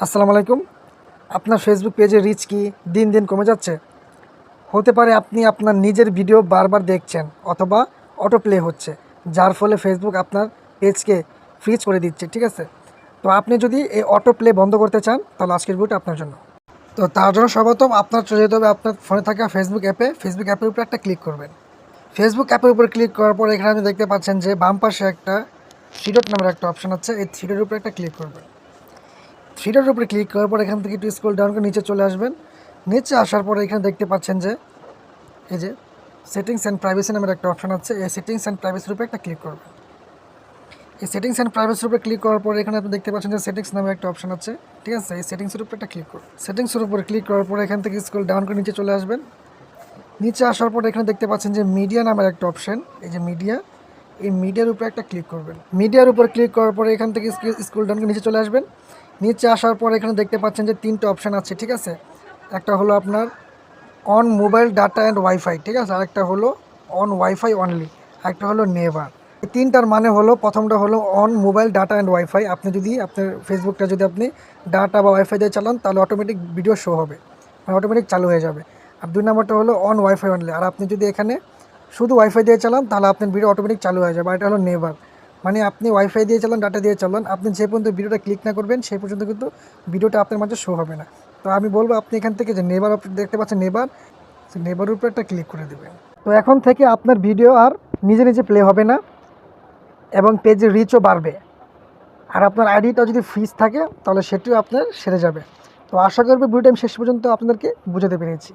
আসসালামু আলাইকুম। আপনার ফেসবুক পেজের রিচ কি দিন দিন কমে যাচ্ছে? হতে পারে আপনি আপনার নিজের ভিডিও বারবার দেখছেন অথবা অটো প্লে হচ্ছে, যার ফলে ফেসবুক আপনার পেজকে ফ্রিজ করে দিচ্ছে, ঠিক আছে? তো আপনি যদি এই অটো প্লে বন্ধ করতে চান তাহলে আজকের ভিডিওটা আপনার জন্য। তো তার জন্য সর্বপ্রথম আপনার চলে যেতে হবে আপনার ফোনে থাকা ফেসবুক অ্যাপের উপরে একটা ক্লিক করবেন। ফেসবুক অ্যাপের উপরে ক্লিক করার পর এখানে আপনি দেখতে পাচ্ছেন যে বাম পাশে একটা থ্রি ডট নামের একটা অপশন আছে, এই থ্রি ডটের উপরে একটা ক্লিক করবেন। থ্রি ডটের উপরে ক্লিক করার পর এখান থেকে একটু স্ক্রল ডাউন করে নিচে চলে আসবেন। নিচে আসার পরে এখানে দেখতে পাচ্ছেন যে এই যে সেটিংস অ্যান্ড প্রাইভেসি নামের একটা অপশন আছে, এই সেটিংস অ্যান্ড প্রাইভেসির উপরে একটা ক্লিক করবেন। এই সেটিংস অ্যান্ড প্রাইভেসির উপরে ক্লিক করার পরে এখানে আপনি দেখতে পাচ্ছেন যে সেটিংস নামে একটা অপশন আছে, ঠিক আছে? এই সেটিংসের উপরে একটা ক্লিক করুন। সেটিংসের উপরে ক্লিক করার পরে এখান থেকে স্ক্রল ডাউন করে নিচে চলে আসবেন। নিচে আসার পরে এখানে দেখতে পাচ্ছেন যে মিডিয়া নামের একটা অপশন, এই যে মিডিয়া, এই মিডিয়ার উপরে একটা ক্লিক করবেন। মিডিয়ার উপর ক্লিক করার পরে এখান থেকে স্ক্রল ডাউন করে নিচে চলে আসবেন। নিচে আসার পর এখানে দেখতে পাচ্ছেন যে তিনটে অপশান আছে, ঠিক আছে? একটা হলো আপনার on mobile data and wifi, ঠিক আছে? আরেকটা হলো অন ওয়াইফাই অনলি, আরেকটা হলো নেভার। এই তিনটার মানে হলো, প্রথমটা হলো on mobile data and wifi, আপনি যদি আপনার ফেসবুকটা যদি আপনি ডাটা বা ওয়াইফাই দিয়ে চালান তাহলে অটোমেটিক ভিডিও শো হবে, মানে অটোমেটিক চালু হয়ে যাবে। আর দুই নম্বরটা হলো অন ওয়াইফাই অনলি, আর আপনি যদি এখানে শুধু ওয়াইফাই দিয়ে চালান তাহলে আপনার ভিডিও অটোমেটিক চালু হয়ে যাবে। আর এটা হলো নেভার, মানে আপনি ওয়াইফাই দিয়ে চালান, ডাটা দিয়ে চালান, আপনি যে পর্যন্ত ভিডিওটা ক্লিক না করবেন সেই পর্যন্ত কিন্তু ভিডিওটা আপনার মাঝে শো হবে না। তো আমি বলবো আপনি এখান থেকে যে নেভার দেখতে পাচ্ছেন, নেভার উপরে একটা ক্লিক করে দেবেন। তো এখন থেকে আপনার ভিডিও আর নিজে নিজে প্লে হবে না এবং পেজের রিচও বাড়বে। আর আপনার আইডিটা যদি ফ্রিজ থাকে তাহলে সেটিও আপনার সেরে যাবে। তো আশা করব ভিডিওটা আমি শেষ পর্যন্ত আপনাদেরকে বুঝাতে পেরেছি।